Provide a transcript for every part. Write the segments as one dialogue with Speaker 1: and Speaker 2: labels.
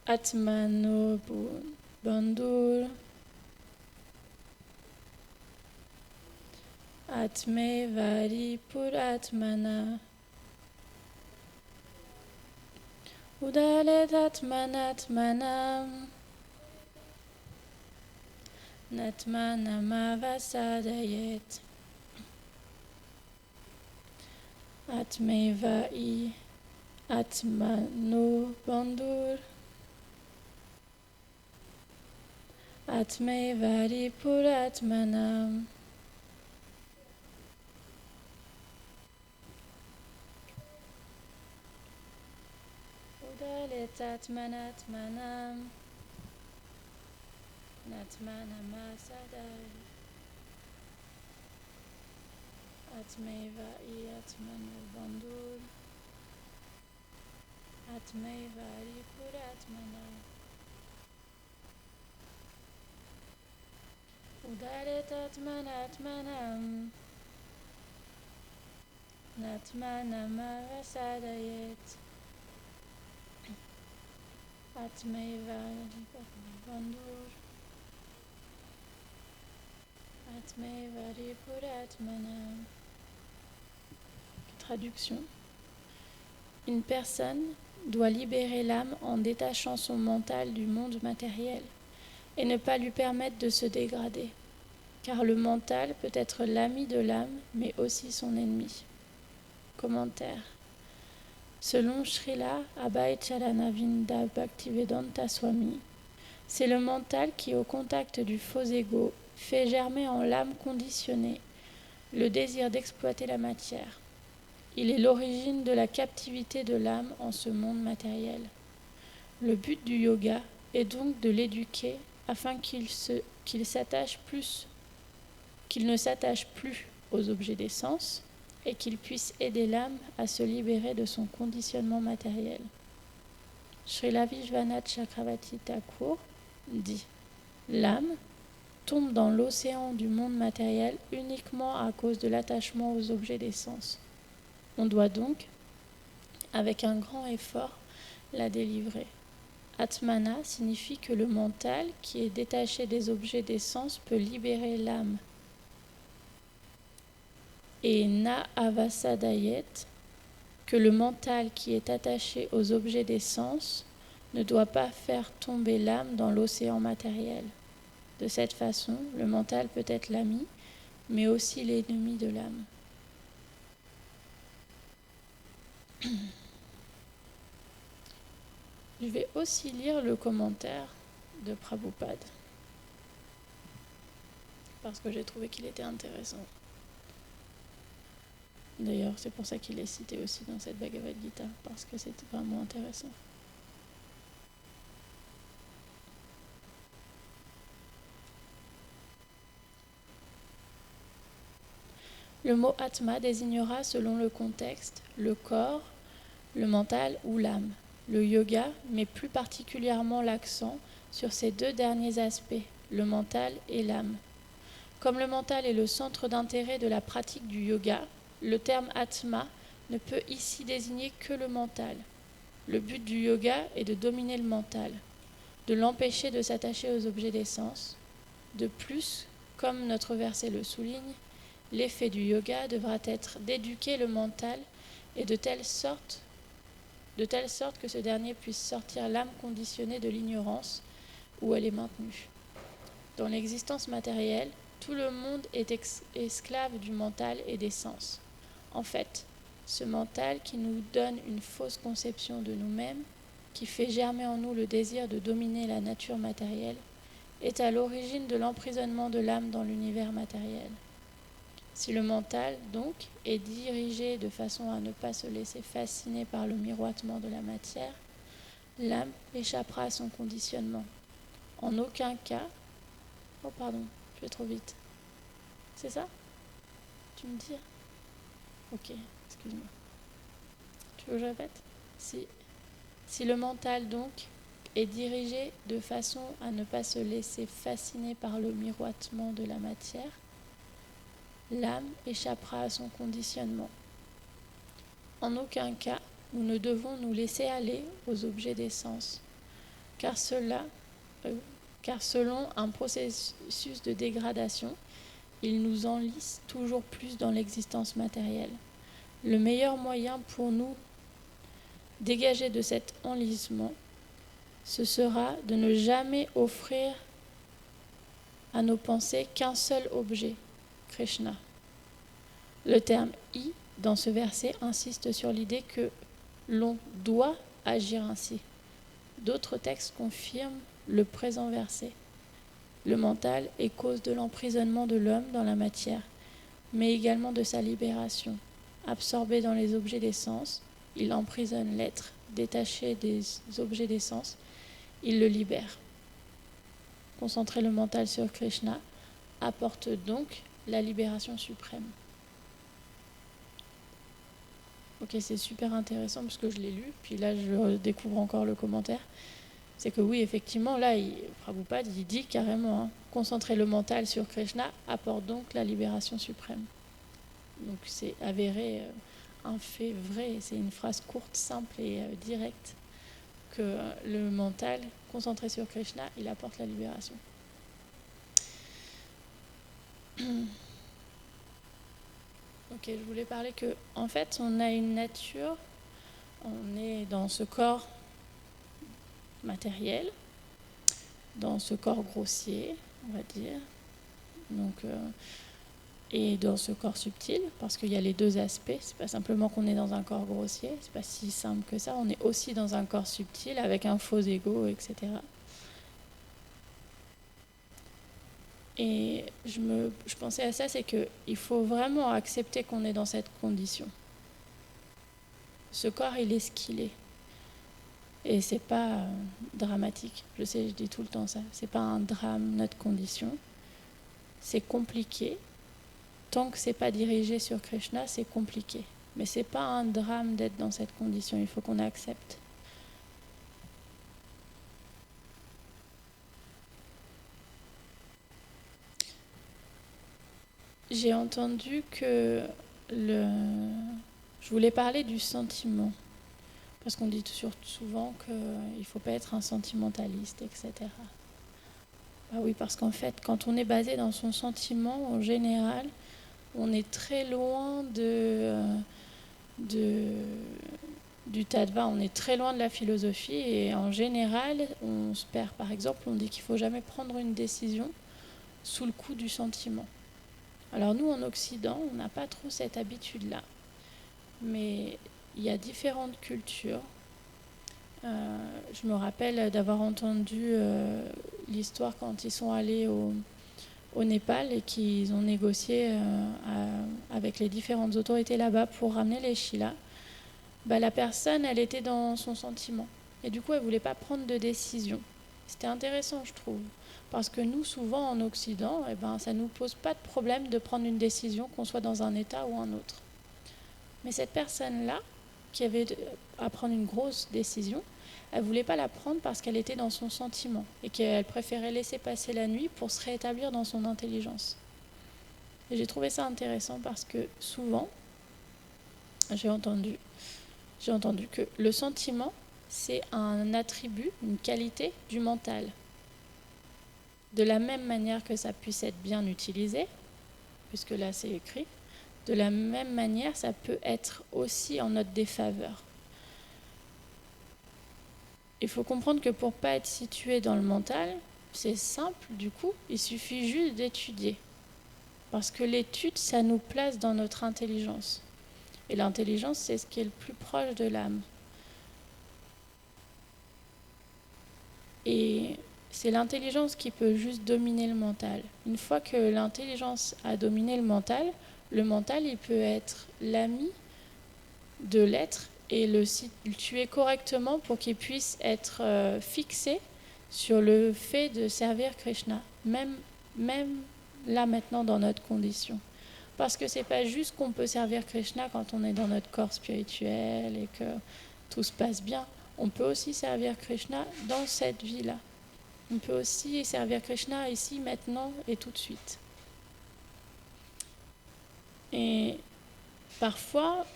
Speaker 1: Atmano Bandhur Atme Varipur Atmana Udalet Atmanatmanam Natmanamavasadayet Atmevai Atmano Bandhur Atme Varipur Atmanam Udalet Atmanatmanam Natmanamasadayet Atmevai Atmano Bandhur Atme Varipur Atmanam Udaret Atmanatmanam Natmanamavasadayet Atme Varipur Bandhur Atme Varipur Atmanam. Traduction. Une personne doit libérer l'âme en détachant son mental du monde matériel et ne pas lui permettre de se dégrader, car le mental peut être l'ami de l'âme, mais aussi son ennemi. Commentaire. Selon Srila Abhayacharanavinda Bhaktivedanta Swami, c'est le mental qui, au contact du faux ego, fait germer en l'âme conditionnée le désir d'exploiter la matière. Il est l'origine de la captivité de l'âme en ce monde matériel. Le but du yoga est donc de l'éduquer afin qu'il ne s'attache plus aux objets des sens et qu'il puisse aider l'âme à se libérer de son conditionnement matériel. Srila Vishwanath Chakravarti Thakur dit « L'âme tombe dans l'océan du monde matériel uniquement à cause de l'attachement aux objets des sens. On doit donc, avec un grand effort, la délivrer. Atmana signifie que le mental, qui est détaché des objets des sens, peut libérer l'âme. Et na avasadayet, que le mental qui est attaché aux objets des sens ne doit pas faire tomber l'âme dans l'océan matériel. De cette façon, le mental peut être l'ami, mais aussi l'ennemi de l'âme. Je vais aussi lire le commentaire de Prabhupada, parce que j'ai trouvé qu'il était intéressant. D'ailleurs, c'est pour ça qu'il est cité aussi dans cette Bhagavad Gita, parce que c'est vraiment intéressant. Le mot Atma désignera, selon le contexte, le corps, le mental ou l'âme. Le yoga met plus particulièrement l'accent sur ces deux derniers aspects, le mental et l'âme. Comme le mental est le centre d'intérêt de la pratique du yoga, le terme Atma ne peut ici désigner que le mental. Le but du yoga est de dominer le mental, de l'empêcher de s'attacher aux objets des sens. De plus, comme notre verset le souligne, l'effet du yoga devra être d'éduquer le mental et de telle sorte que ce dernier puisse sortir l'âme conditionnée de l'ignorance où elle est maintenue. Dans l'existence matérielle, tout le monde est esclave du mental et des sens. En fait, ce mental qui nous donne une fausse conception de nous-mêmes, qui fait germer en nous le désir de dominer la nature matérielle, est à l'origine de l'emprisonnement de l'âme dans l'univers matériel. Si le mental, donc, est dirigé de façon à ne pas se laisser fasciner par le miroitement de la matière, l'âme échappera à son conditionnement. En aucun cas... Oh pardon, je vais trop vite. C'est ça ? Tu me dis ? Ok, excuse-moi. Tu veux que je répète ? Si le mental, donc, est dirigé de façon à ne pas se laisser fasciner par le miroitement de la matière, l'âme échappera à son conditionnement. En aucun cas, nous ne devons nous laisser aller aux objets des sens, car selon un processus de dégradation, ils nous enlisent toujours plus dans l'existence matérielle. Le meilleur moyen pour nous dégager de cet enlisement, ce sera de ne jamais offrir à nos pensées qu'un seul objet, Krishna. Le terme « I » dans ce verset insiste sur l'idée que l'on doit agir ainsi. D'autres textes confirment le présent verset. Le mental est cause de l'emprisonnement de l'homme dans la matière, mais également de sa libération. Absorbé dans les objets des sens, il emprisonne l'être, détaché des objets des sens, il le libère. Concentrer le mental sur Krishna apporte donc la libération suprême. Ok, c'est super intéressant parce que je l'ai lu, puis là je découvre encore le commentaire. C'est que oui, effectivement, là, Prabhupada, il dit carrément, concentrer le mental sur Krishna apporte donc la libération suprême. Donc c'est avéré, un fait vrai, c'est une phrase courte, simple et directe, que le mental concentré sur Krishna, il apporte la libération. Ok, je voulais parler que, en fait, on a une nature, on est dans ce corps matériel, dans ce corps grossier, on va dire, donc, et dans ce corps subtil, parce qu'il y a les deux aspects, c'est pas simplement qu'on est dans un corps grossier, c'est pas si simple que ça, on est aussi dans un corps subtil avec un faux ego, etc. Et je pensais à ça, c'est qu'il faut vraiment accepter qu'on est dans cette condition. Ce corps, il est ce qu'il est. Et c'est pas dramatique. Je sais, je dis tout le temps ça. C'est pas un drame, notre condition. C'est compliqué. Tant que c'est pas dirigé sur Krishna, c'est compliqué. Mais c'est pas un drame d'être dans cette condition. Il faut qu'on accepte. J'ai entendu que je voulais parler du sentiment. Parce qu'on dit souvent qu'il ne faut pas être un sentimentaliste, etc. Ah oui, parce qu'en fait, quand on est basé dans son sentiment, en général, on est très loin du tattva, on est très loin de la philosophie et en général, on se perd. Par exemple, on dit qu'il ne faut jamais prendre une décision sous le coup du sentiment. Alors nous, en Occident, on n'a pas trop cette habitude-là. Mais il y a différentes cultures. Je me rappelle d'avoir entendu l'histoire quand ils sont allés au Népal et qu'ils ont négocié avec les différentes autorités là-bas pour ramener les Shilas. La personne, elle était dans son sentiment. Et du coup, elle ne voulait pas prendre de décision. C'était intéressant, je trouve. Parce que nous, souvent, en Occident, ça ne nous pose pas de problème de prendre une décision, qu'on soit dans un état ou un autre. Mais cette personne-là, qui avait à prendre une grosse décision, elle ne voulait pas la prendre parce qu'elle était dans son sentiment et qu'elle préférait laisser passer la nuit pour se rétablir dans son intelligence. Et j'ai trouvé ça intéressant parce que souvent, j'ai entendu que le sentiment, c'est un attribut, une qualité du mental. De la même manière que ça puisse être bien utilisé, puisque là c'est écrit, de la même manière, ça peut être aussi en notre défaveur. Il faut comprendre que pour ne pas être situé dans le mental, c'est simple du coup, il suffit juste d'étudier. Parce que l'étude, ça nous place dans notre intelligence. Et l'intelligence, c'est ce qui est le plus proche de l'âme. Et c'est l'intelligence qui peut juste dominer le mental. Une fois que l'intelligence a dominé le mental, il peut être l'ami de l'être et le tuer correctement pour qu'il puisse être fixé sur le fait de servir Krishna, même là maintenant dans notre condition. Parce que c'est pas juste qu'on peut servir Krishna quand on est dans notre corps spirituel et que tout se passe bien. On peut aussi servir Krishna dans cette vie-là. On peut aussi servir Krishna ici, maintenant et tout de suite. Et parfois,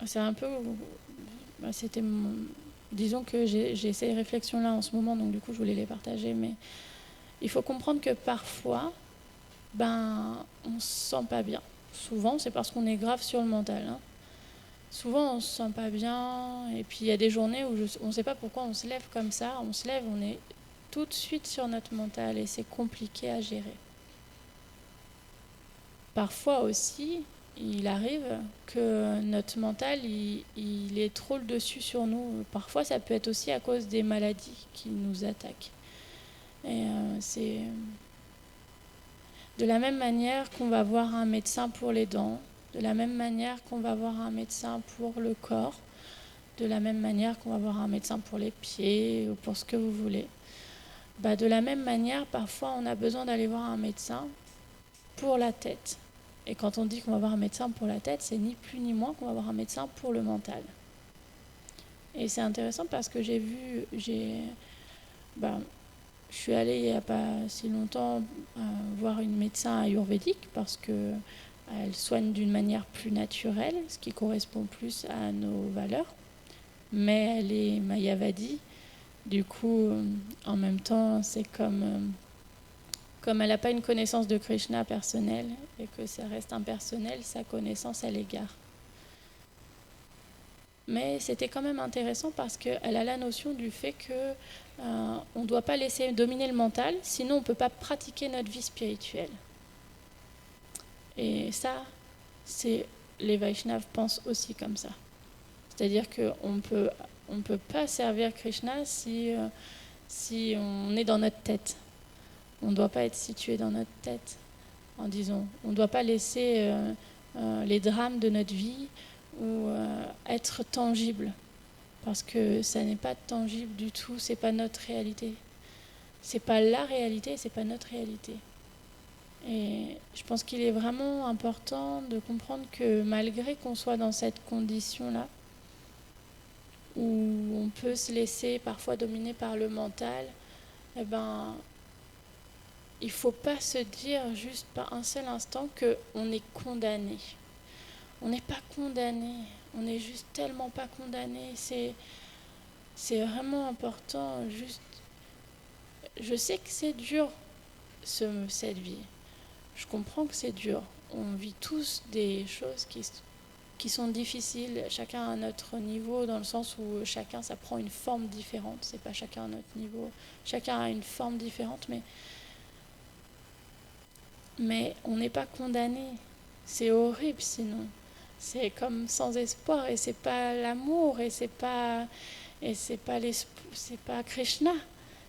Speaker 1: c'est un peu... c'était disons que j'ai ces réflexions-là en ce moment, donc du coup, je voulais les partager. Mais il faut comprendre que parfois, on ne se sent pas bien. Souvent, c'est parce qu'on est grave sur le mental. Souvent, on ne se sent pas bien. Et puis, il y a des journées où on ne sait pas pourquoi on se lève comme ça. On se lève, on est tout de suite sur notre mental et c'est compliqué à gérer. Parfois aussi, il arrive que notre mental, il est trop le dessus sur nous. Parfois, ça peut être aussi à cause des maladies qui nous attaquent. Et c'est de la même manière qu'on va voir un médecin pour les dents, de la même manière qu'on va voir un médecin pour le corps, de la même manière qu'on va voir un médecin pour les pieds ou pour ce que vous voulez. De la même manière, parfois, on a besoin d'aller voir un médecin pour la tête. Et quand on dit qu'on va voir un médecin pour la tête, c'est ni plus ni moins qu'on va voir un médecin pour le mental. Et c'est intéressant parce que je suis allée il n'y a pas si longtemps voir une médecin ayurvédique parce qu'elle soigne d'une manière plus naturelle, ce qui correspond plus à nos valeurs. Mais elle est mayavadi. Du coup, en même temps, c'est comme elle n'a pas une connaissance de Krishna personnelle et que ça reste impersonnel, sa connaissance à l'égard. Mais c'était quand même intéressant parce qu'elle a la notion du fait qu'on ne doit pas laisser dominer le mental, sinon on ne peut pas pratiquer notre vie spirituelle. Et ça, les Vaishnavas pensent aussi comme ça. C'est-à-dire qu'on ne peut pas servir Krishna si on est dans notre tête. On ne doit pas être situé dans notre tête, en disant. On ne doit pas laisser les drames de notre vie ou être tangible, parce que ça n'est pas tangible du tout, c'est pas notre réalité. C'est pas la réalité, c'est pas notre réalité. Et je pense qu'il est vraiment important de comprendre que malgré qu'on soit dans cette condition-là, où on peut se laisser parfois dominer par le mental, il ne faut pas se dire juste par un seul instant qu'on est condamné. On n'est pas condamné, on n'est juste tellement pas condamné. C'est vraiment important. Je sais que c'est dur, cette vie. Je comprends que c'est dur. On vit tous des choses qui sont difficiles, chacun à notre niveau, dans le sens où chacun, ça prend une forme différente. C'est pas chacun à notre niveau. Chacun a une forme différente, mais on n'est pas condamné. C'est horrible sinon. C'est comme sans espoir et c'est pas l'amour et c'est pas Krishna.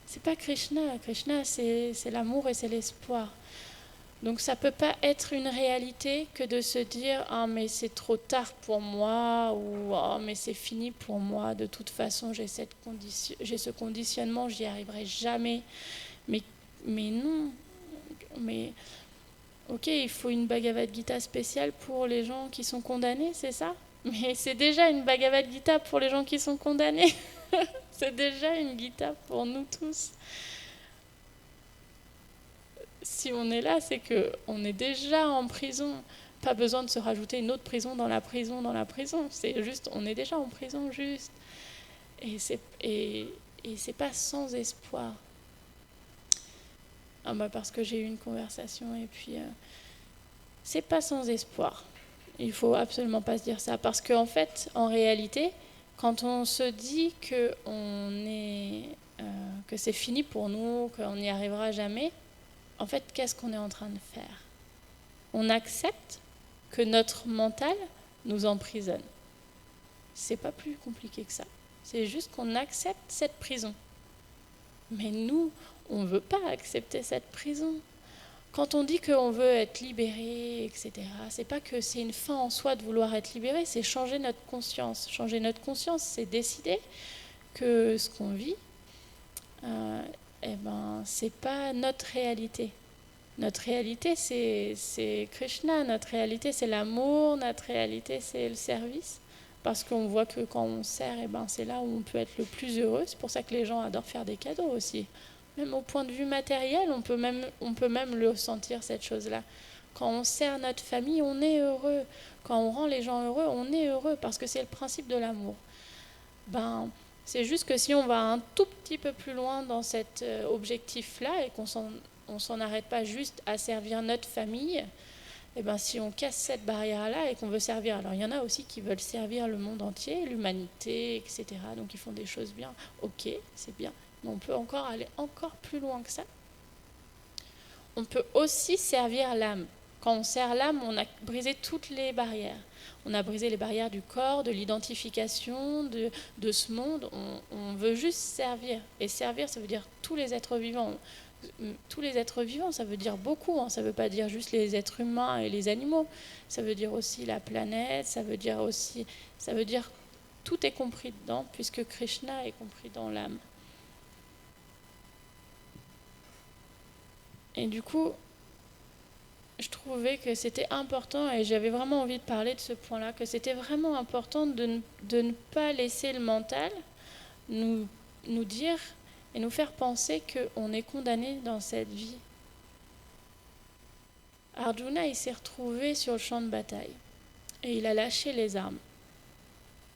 Speaker 1: C'est pas Krishna. Krishna, c'est l'amour et c'est l'espoir. Donc ça peut pas être une réalité que de se dire « Ah mais c'est trop tard pour moi » ou « Ah mais c'est fini pour moi, de toute façon j'ai ce conditionnement, j'y arriverai jamais. » Mais non. Mais ok, il faut une Bhagavad Gita spéciale pour les gens qui sont condamnés, c'est ça? Mais c'est déjà une Bhagavad Gita pour les gens qui sont condamnés. C'est déjà une Gita pour nous tous. Si on est là, c'est qu'on est déjà en prison. Pas besoin de se rajouter une autre prison dans la prison dans la prison. C'est juste, on est déjà en prison juste. Et c'est pas sans espoir. Parce que j'ai eu une conversation et puis c'est pas sans espoir. Il faut absolument pas se dire ça parce qu'en fait, en réalité, quand on se dit que c'est fini pour nous, qu'on n'y arrivera jamais, en fait, qu'est-ce qu'on est en train de faire? On accepte que notre mental nous emprisonne. C'est pas plus compliqué que ça. C'est juste qu'on accepte cette prison. Mais nous, on ne veut pas accepter cette prison. Quand on dit qu'on veut être libéré, etc., c'est pas que c'est une fin en soi de vouloir être libéré, c'est changer notre conscience. Changer notre conscience, c'est décider que ce qu'on vit, c'est pas notre réalité. Notre réalité, c'est Krishna, notre réalité, c'est l'amour, notre réalité, c'est le service. Parce qu'on voit que quand on sert, c'est là où on peut être le plus heureux. C'est pour ça que les gens adorent faire des cadeaux aussi. Même au point de vue matériel, on peut même le sentir, cette chose-là. Quand on sert notre famille, on est heureux. Quand on rend les gens heureux, on est heureux parce que c'est le principe de l'amour. C'est juste que si on va un tout petit peu plus loin dans cet objectif-là et qu'on s'en arrête pas juste à servir notre famille, si on casse cette barrière-là et qu'on veut servir, alors il y en a aussi qui veulent servir le monde entier, l'humanité, etc. Donc ils font des choses bien, ok, c'est bien, mais on peut encore aller encore plus loin que ça. On peut aussi servir l'âme. Quand on sert l'âme, on a brisé toutes les barrières. On a brisé les barrières du corps, de l'identification, de ce monde. On veut juste servir. Et servir, ça veut dire tous les êtres vivants. Tous les êtres vivants, ça veut dire beaucoup. Ça ne veut pas dire juste les êtres humains et les animaux. Ça veut dire aussi la planète. Ça veut dire tout est compris dedans, puisque Krishna est compris dans l'âme. Et du coup, je trouvais que c'était important, et j'avais vraiment envie de parler de ce point-là, que c'était vraiment important de ne pas laisser le mental nous dire et nous faire penser qu'on est condamné dans cette vie. Arjuna, il s'est retrouvé sur le champ de bataille, et il a lâché les armes.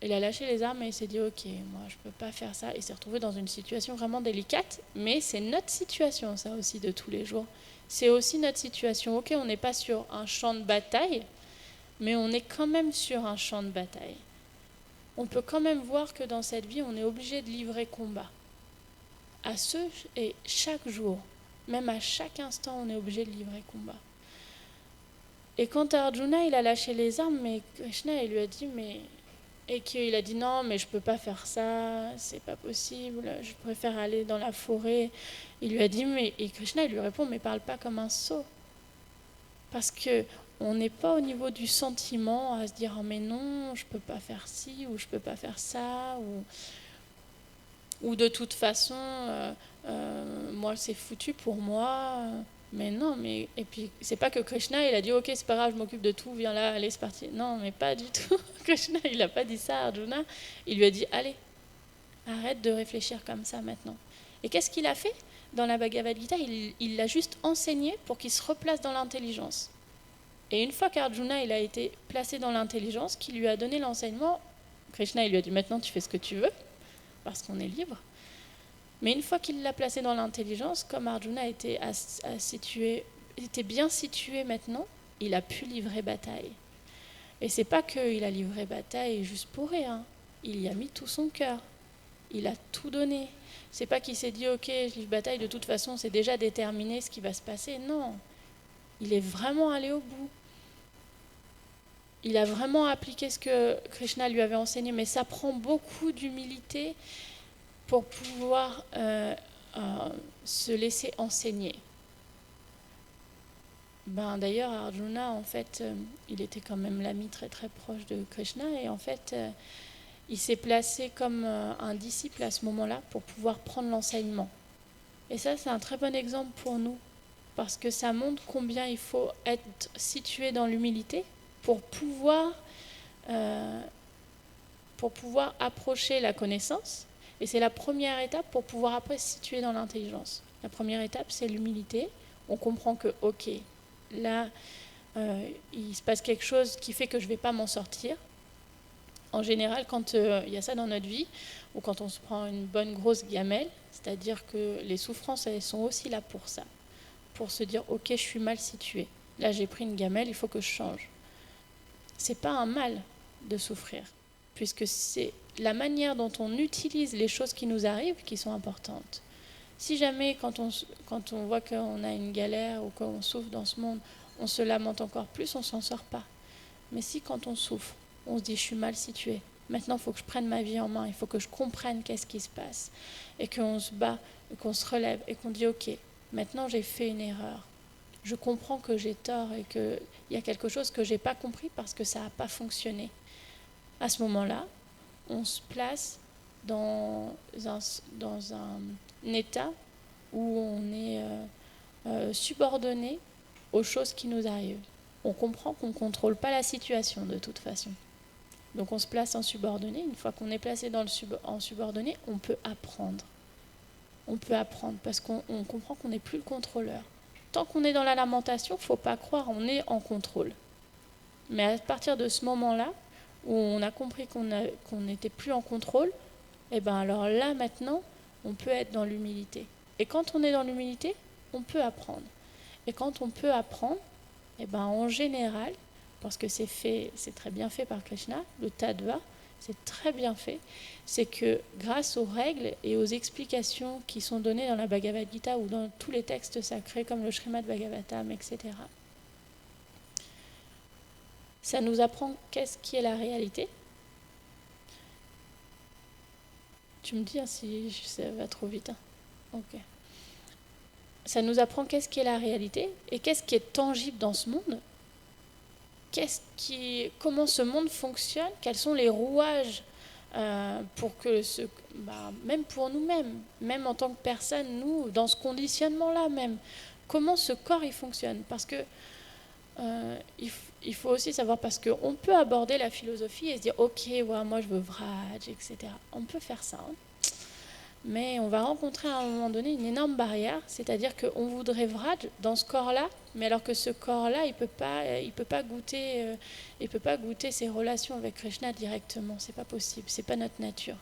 Speaker 1: Il a lâché les armes et il s'est dit « Ok, moi je ne peux pas faire ça ». Il s'est retrouvé dans une situation vraiment délicate, mais c'est notre situation, ça aussi, de tous les jours. C'est aussi notre situation. Ok, on n'est pas sur un champ de bataille, mais on est quand même sur un champ de bataille. On peut quand même voir que dans cette vie, on est obligé de livrer combat. Et chaque jour, même à chaque instant, on est obligé de livrer combat. Et quand Arjuna, il a lâché les armes, mais Krishna, il lui a dit « Et qu'il a dit non, mais je peux pas faire ça, c'est pas possible, je préfère aller dans la forêt. Il lui a dit, et Krishna il lui répond, mais parle pas comme un sot. Parce que on n'est pas au niveau du sentiment à se dire, oh mais non, je peux pas faire ci, ou je peux pas faire ça, ou de toute façon, moi c'est foutu pour moi. Mais non, et puis c'est pas que Krishna il a dit ok c'est pas grave je m'occupe de tout, viens là, allez c'est parti. Non mais pas du tout. Krishna il a pas dit ça à Arjuna, il lui a dit allez, arrête de réfléchir comme ça maintenant. Et qu'est-ce qu'il a fait dans la Bhagavad Gita? Il l'a juste enseigné pour qu'il se replace dans l'intelligence. Et une fois qu'Arjuna il a été placé dans l'intelligence, qu'il lui a donné l'enseignement, Krishna il lui a dit maintenant tu fais ce que tu veux, parce qu'on est libre. Mais une fois qu'il l'a placé dans l'intelligence, comme Arjuna était bien situé maintenant, il a pu livrer bataille. Et c'est pas qu'il a livré bataille juste pour rien. Il y a mis tout son cœur. Il a tout donné. C'est pas qu'il s'est dit ok, je livre bataille, de toute façon c'est déjà déterminé ce qui va se passer. Non. Il est vraiment allé au bout. Il a vraiment appliqué ce que Krishna lui avait enseigné, mais ça prend beaucoup d'humilité pour pouvoir se laisser enseigner. D'ailleurs, Arjuna, en fait, il était quand même l'ami très très proche de Krishna, et en fait, il s'est placé comme un disciple à ce moment-là pour pouvoir prendre l'enseignement. Et ça, c'est un très bon exemple pour nous, parce que ça montre combien il faut être situé dans l'humilité pour pouvoir approcher la connaissance. Et c'est la première étape pour pouvoir après se situer dans l'intelligence. La première étape, c'est l'humilité. On comprend que, ok, là, il se passe quelque chose qui fait que je ne vais pas m'en sortir. En général, quand il y a ça dans notre vie, ou quand on se prend une bonne grosse gamelle, c'est-à-dire que les souffrances, elles sont aussi là pour ça. Pour se dire, ok, je suis mal situé. Là, j'ai pris une gamelle, il faut que je change. C'est pas un mal de souffrir, puisque c'est la manière dont on utilise les choses qui nous arrivent qui sont importantes. Si jamais, quand on voit qu'on a une galère ou qu'on souffre dans ce monde, on se lamente encore plus, on ne s'en sort pas. Mais si quand on souffre, on se dit « je suis mal situé », maintenant il faut que je prenne ma vie en main, il faut que je comprenne qu'est-ce qui se passe, et qu'on se bat, et qu'on se relève, et qu'on dit « ok, maintenant j'ai fait une erreur, je comprends que j'ai tort et qu'il y a quelque chose que je n'ai pas compris parce que ça n'a pas fonctionné ». À ce moment-là, on se place dans un état où on est subordonné aux choses qui nous arrivent. On comprend qu'on ne contrôle pas la situation de toute façon. Donc on se place en subordonné. Une fois qu'on est placé en subordonné, on peut apprendre. On peut apprendre parce qu'on comprend qu'on n'est plus le contrôleur. tant qu'on est dans la lamentation, il ne faut pas croire, on est en contrôle. Mais à partir de ce moment-là, où on a compris qu'on n'était plus en contrôle, et bien alors là, maintenant, on peut être dans l'humilité. Et quand on est dans l'humilité, on peut apprendre. Et quand on peut apprendre, et ben en général, parce que c'est très bien fait par Krishna, le tattva, c'est très bien fait, c'est que grâce aux règles et aux explications qui sont données dans la Bhagavad Gita ou dans tous les textes sacrés comme le Srimad Bhagavatam, etc., ça nous apprend qu'est-ce qui est la réalité. Tu me dis si ça va trop vite. Hein. Ok. Ça nous apprend qu'est-ce qui est la réalité et qu'est-ce qui est tangible dans ce monde. Comment ce monde fonctionne, quels sont les rouages pour que même pour nous-mêmes, même en tant que personne, nous, dans ce conditionnement-là même, comment ce corps il fonctionne. Parce que il faut aussi savoir, parce qu'on peut aborder la philosophie et se dire ok, ouais, moi je veux Vraj, etc. On peut faire ça, hein. Mais on va rencontrer à un moment donné une énorme barrière, c'est-à-dire qu'on voudrait Vraj dans ce corps-là, mais alors que ce corps-là, il peut pas goûter ses relations avec Krishna directement, c'est pas possible, c'est pas notre nature.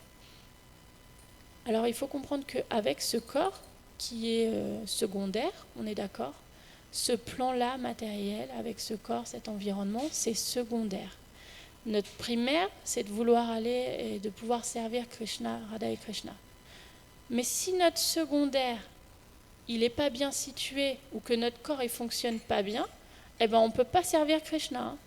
Speaker 1: Alors il faut comprendre qu'avec ce corps qui est secondaire, on est d'accord, ce plan-là matériel, avec ce corps, cet environnement, c'est secondaire. Notre primaire, c'est de vouloir aller et de pouvoir servir Krishna, Radha et Krishna. Mais si notre secondaire, il n'est pas bien situé ou que notre corps ne fonctionne pas bien, eh ben on ne peut pas servir Krishna. Hein.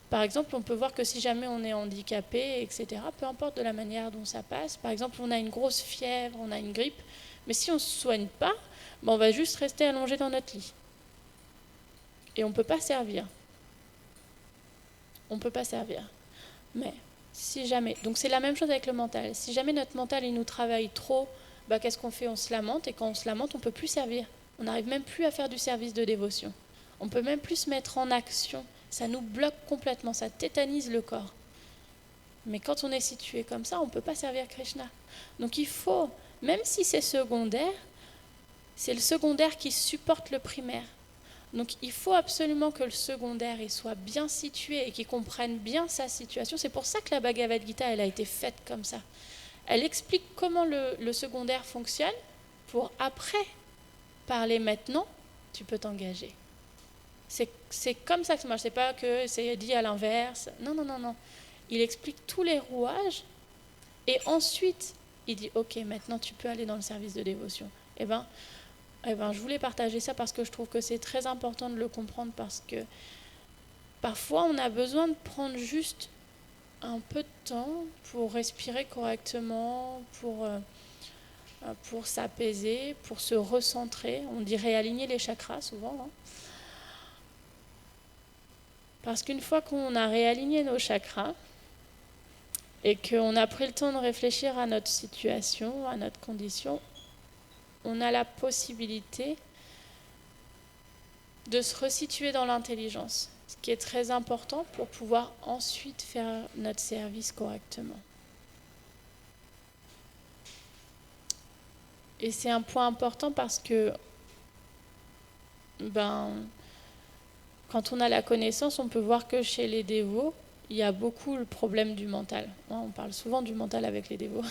Speaker 1: Par exemple, on peut voir que si jamais on est handicapé, etc., peu importe de la manière dont ça passe, par exemple, on a une grosse fièvre, on a une grippe, mais si on ne se soigne pas, ben on va juste rester allongé dans notre lit. Et on ne peut pas servir. On ne peut pas servir. Mais si jamais... Donc c'est la même chose avec le mental. Si jamais notre mental, il nous travaille trop, qu'est-ce qu'on fait? On se lamente, et quand on se lamente, on ne peut plus servir. On n'arrive même plus à faire du service de dévotion. On ne peut même plus se mettre en action. Ça nous bloque complètement, ça tétanise le corps. Mais quand on est situé comme ça, on ne peut pas servir Krishna. Donc il faut, même si c'est secondaire, c'est le secondaire qui supporte le primaire. Donc il faut absolument que le secondaire il soit bien situé et qu'il comprenne bien sa situation. C'est pour ça que la Bhagavad Gita elle a été faite comme ça. Elle explique comment le secondaire fonctionne pour après parler maintenant, tu peux t'engager. C'est comme ça que ça marche. C'est pas que c'est dit à l'inverse. Non. Il explique tous les rouages et ensuite il dit ok, maintenant tu peux aller dans le service de dévotion. Je voulais partager ça parce que je trouve que c'est très important de le comprendre, parce que parfois on a besoin de prendre juste un peu de temps pour respirer correctement, pour s'apaiser, pour se recentrer. On dit réaligner les chakras souvent. Hein. Parce qu'une fois qu'on a réaligné nos chakras et qu'on a pris le temps de réfléchir à notre situation, à notre condition, on a la possibilité de se resituer dans l'intelligence, ce qui est très important pour pouvoir ensuite faire notre service correctement. Et c'est un point important parce que quand on a la connaissance, on peut voir que chez les dévots, il y a beaucoup le problème du mental. On parle souvent du mental avec les dévots.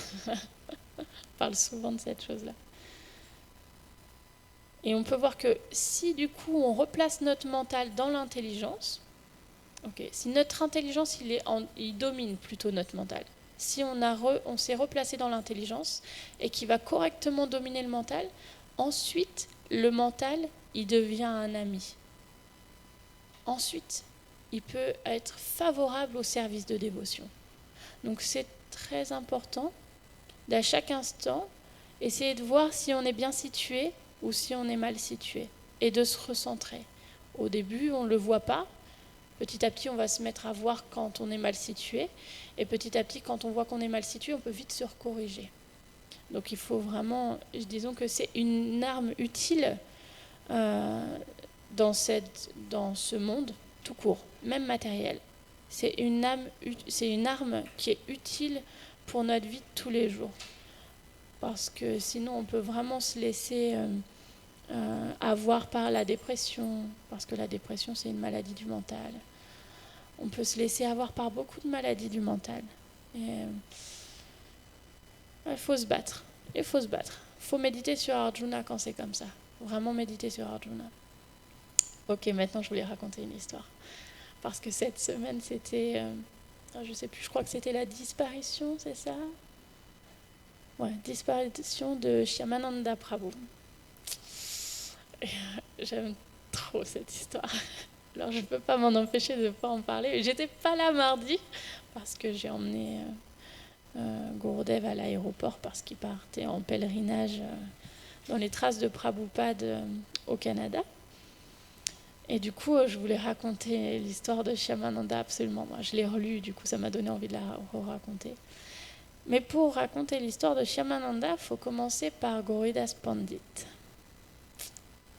Speaker 1: On parle souvent de cette chose-là. Et on peut voir que si du coup on replace notre mental dans l'intelligence, si notre intelligence il domine plutôt notre mental, si on s'est replacé dans l'intelligence et qu'il va correctement dominer le mental, ensuite le mental il devient un ami. Ensuite, il peut être favorable au service de dévotion. Donc c'est très important d'à chaque instant essayer de voir si on est bien situé ou si on est mal situé, et de se recentrer. Au début, on ne le voit pas. Petit à petit, on va se mettre à voir quand on est mal situé, et petit à petit, quand on voit qu'on est mal situé, on peut vite se recorriger. Donc il faut vraiment, disons que c'est une arme utile dans ce monde, tout court, même matériel. C'est une arme qui est utile pour notre vie de tous les jours. Parce que sinon, on peut vraiment se laisser avoir par la dépression, parce que la dépression, c'est une maladie du mental. On peut se laisser avoir par beaucoup de maladies du mental. Et il faut se battre. Il faut se battre. Il faut méditer sur Arjuna quand c'est comme ça. Vraiment méditer sur Arjuna. Ok, maintenant je voulais raconter une histoire. Parce que cette semaine, c'était... je sais plus, je crois que c'était la disparition, c'est ça? Ouais, disparition de Shyamananda Prabhu. J'aime trop cette histoire. Alors je ne peux pas m'en empêcher de ne pas en parler. J'étais pas là mardi parce que j'ai emmené Gurudev à l'aéroport parce qu'il partait en pèlerinage dans les traces de Prabhupada au Canada. Et du coup, je voulais raconter l'histoire de Shyamananda absolument. Moi, je l'ai relue, du coup, ça m'a donné envie de la raconter. Mais pour raconter l'histoire de Shyamananda, il faut commencer par Gauridas Pandit.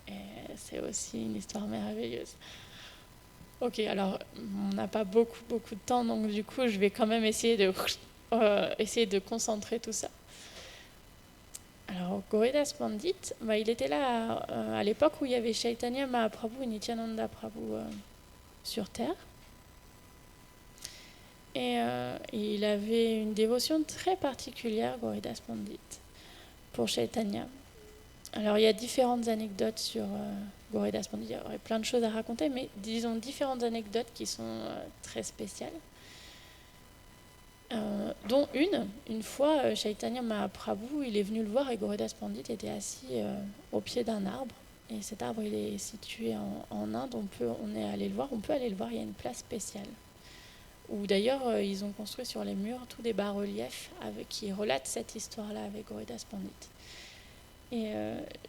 Speaker 1: Et c'est aussi une histoire merveilleuse. Ok, alors on n'a pas beaucoup de temps, donc du coup je vais quand même essayer de concentrer tout ça. Alors Gauridas Pandit, il était là à l'époque où il y avait Chaitanya Mahaprabhu et Nityananda Prabhu sur Terre. Et il avait une dévotion très particulière, Gauridas Pandit, pour Chaitanya. Alors il y a différentes anecdotes sur Gauridas Pandit, il y aurait plein de choses à raconter, mais disons différentes anecdotes qui sont très spéciales. Dont une fois, Chaitanya Mahaprabhu, il est venu le voir et Gauridas Pandit était assis au pied d'un arbre. Et cet arbre, il est situé en Inde, on est allé le voir, on peut aller le voir, il y a une place spéciale. Où d'ailleurs, ils ont construit sur les murs tous des bas-reliefs qui relatent cette histoire-là avec Gauridas Pandit. Et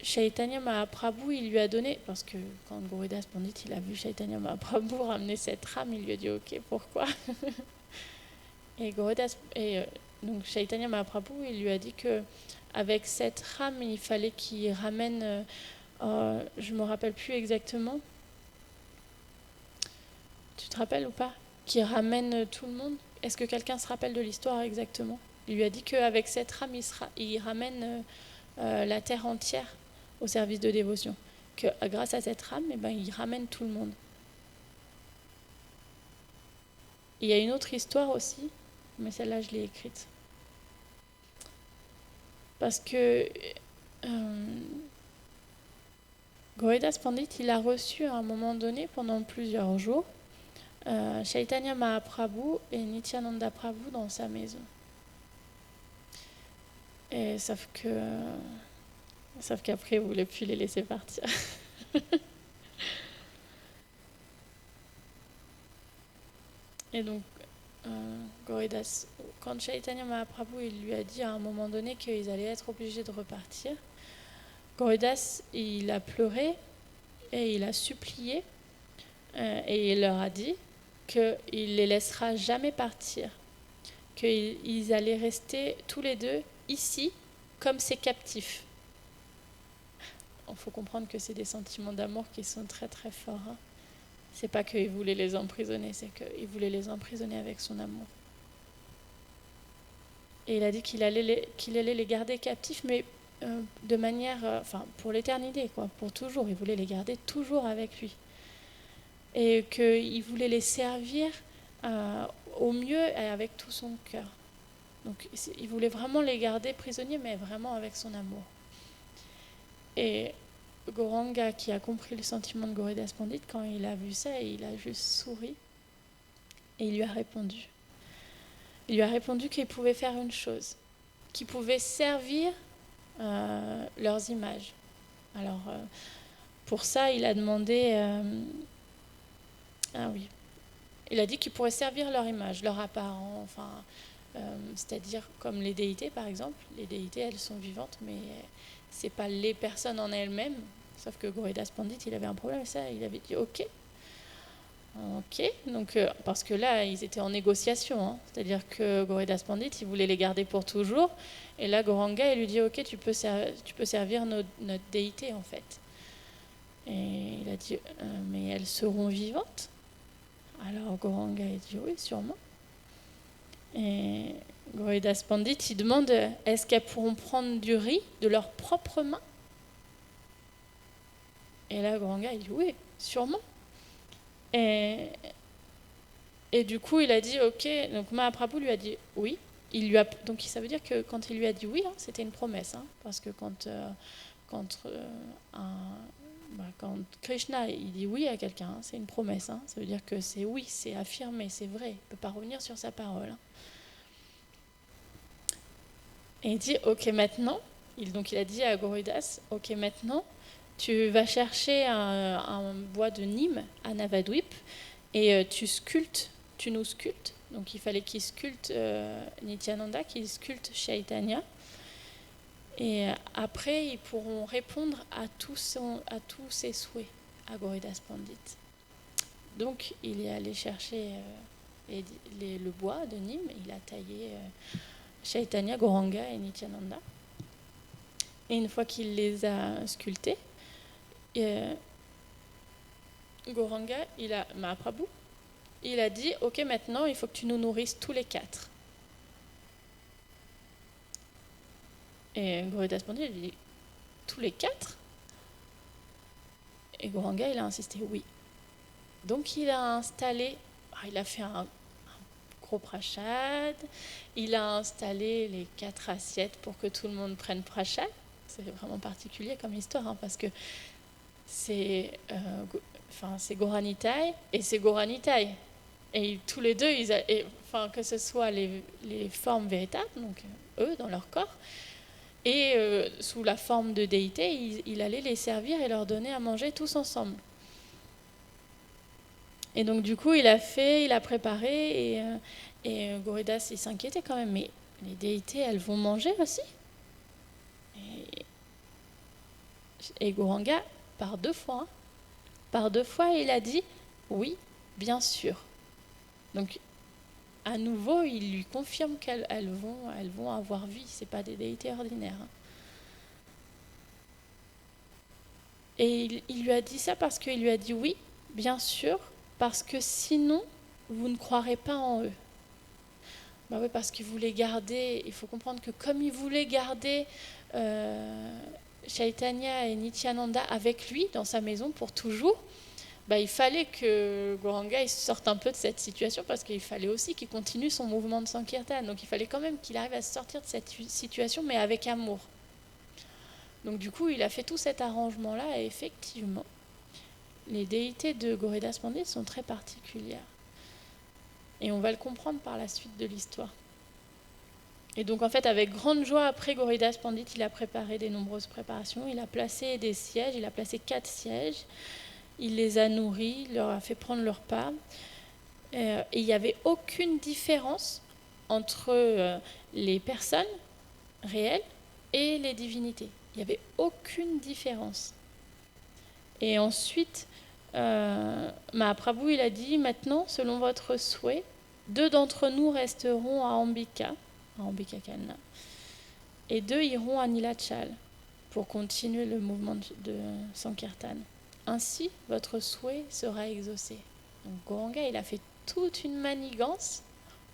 Speaker 1: Chaitanya Mahaprabhu, il lui a donné, parce que quand Gauridas Pandit, il a vu Chaitanya Mahaprabhu ramener cette rame, il lui a dit « Ok, pourquoi ?» Et donc Chaitanya Mahaprabhu, il lui a dit que avec cette rame, il fallait qu'il ramène, je me rappelle plus exactement. Tu te rappelles ou pas? Qu'il ramène tout le monde. Est-ce que quelqu'un se rappelle de l'histoire exactement? Il lui a dit qu'avec cette rame, il ramène la terre entière au service de dévotion. Que grâce à cette rame, il ramène tout le monde. Il y a une autre histoire aussi, mais celle-là, je l'ai écrite. Parce que Gauridas Pandit, il a reçu à un moment donné, pendant plusieurs jours, Chaitanya Mahaprabhu et Nityananda Prabhu dans sa maison. Et sauf qu'après, il ne voulait plus les laisser partir. Et donc, Gauridas, quand Chaitanya Mahaprabhu il lui a dit à un moment donné qu'ils allaient être obligés de repartir, Gauridas, il a pleuré et il a supplié et il leur a dit qu'il ne les laissera jamais partir, qu'ils allaient rester tous les deux ici comme ses captifs. Il faut comprendre que c'est des sentiments d'amour qui sont très très forts. Hein. C'est pas qu'il voulait les emprisonner, c'est qu'il voulait les emprisonner avec son amour. Et il a dit qu'il allait les garder captifs, mais de manière, pour l'éternité, quoi, pour toujours. Il voulait les garder toujours avec lui. Et qu'il voulait les servir au mieux et avec tout son cœur. Donc il voulait vraiment les garder prisonniers, mais vraiment avec son amour. Et Gauranga, qui a compris le sentiment de Gauridas Pandit, quand il a vu ça, il a juste souri et il lui a répondu. Il lui a répondu qu'il pouvait faire une chose, qu'il pouvait servir leurs images. Alors, pour ça, il a demandé... il a dit qu'il pourrait servir leur image, leur apparent, c'est-à-dire comme les déités, par exemple. Les déités, elles sont vivantes, mais c'est pas les personnes en elles-mêmes. Sauf que Gauridas Pandit, il avait un problème avec ça. Il avait dit OK, donc parce que là, ils étaient en négociation. Hein. C'est-à-dire que Gauridas Pandit, il voulait les garder pour toujours. Et là, Gauranga, il lui dit OK, tu peux servir notre déité, en fait. Et il a dit mais elles seront vivantes? Alors Gauranga a dit oui, sûrement. Et Gauridas Pandit, il demande est-ce qu'elles pourront prendre du riz de leurs propres mains? Et là, Goranga, il dit oui, sûrement. Et du coup, il a dit ok. Donc Mahaprabhu lui a dit oui. Donc ça veut dire que quand il lui a dit oui, c'était une promesse. Parce que quand, quand Krishna il dit oui à quelqu'un, c'est une promesse. Ça veut dire que c'est oui, c'est affirmé, c'est vrai. Il ne peut pas revenir sur sa parole. Et il dit ok maintenant. Donc il a dit à Gauridas ok maintenant, tu vas chercher un bois de Nîmes à Navadvip et tu nous sculptes. Donc il fallait qu'il sculpte Nityananda, qu'il sculpte Chaitanya. Et après, ils pourront répondre à tous ses souhaits à Gauridas Pandit. Donc il est allé chercher le bois de Nîmes, il a taillé Chaitanya, Gauranga et Nityananda. Et une fois qu'il les a sculptés, Gauranga, Mahaprabhu, il a dit ok, maintenant il faut que tu nous nourrisses tous les 4. Et Gauridas Pandit lui dit tous les 4. Et Gauranga il a insisté oui. Donc il a fait un gros prashad, il a installé les 4 assiettes pour que tout le monde prenne prashad. C'est vraiment particulier comme histoire parce que c'est Gauranitai et c'est Gauranitai. Et tous les deux, que ce soit les formes véritables, donc eux dans leur corps, et sous la forme de déité, il allait les servir et leur donner à manger tous ensemble. Et donc du coup, il a préparé, et Gauridas, il s'inquiétait quand même, mais les déités, elles vont manger aussi. Et Gauranga, par 2 fois, il a dit oui, bien sûr. Donc à nouveau, il lui confirme qu'elles vont avoir vie, c'est pas des déités ordinaires. Et il lui a dit ça parce qu'il lui a dit oui, bien sûr, parce que sinon, vous ne croirez pas en eux. Bah oui, parce qu'il voulait garder, il faut comprendre que comme il voulait garder Chaitanya et Nityananda avec lui dans sa maison pour toujours, il fallait que Gauranga il sorte un peu de cette situation parce qu'il fallait aussi qu'il continue son mouvement de Sankirtan. Donc il fallait quand même qu'il arrive à sortir de cette situation, mais avec amour. Donc du coup, il a fait tout cet arrangement-là et effectivement, les déités de Gauridas Pandit sont très particulières. Et on va le comprendre par la suite de l'histoire. Et donc en fait, avec grande joie, après Gauridas Pandit, il a préparé des nombreuses préparations. Il a placé des sièges, il a placé 4 sièges. Il les a nourris, il leur a fait prendre leur part. Et il n'y avait aucune différence entre les personnes réelles et les divinités. Il n'y avait aucune différence. Et ensuite, Mahaprabhu, il a dit, maintenant, selon votre souhait, 2 d'entre nous resteront à Ambika Kanna, et 2 iront à Nilachal pour continuer le mouvement de Sankirtan. Ainsi, votre souhait sera exaucé. Donc Gauranga, il a fait toute une manigance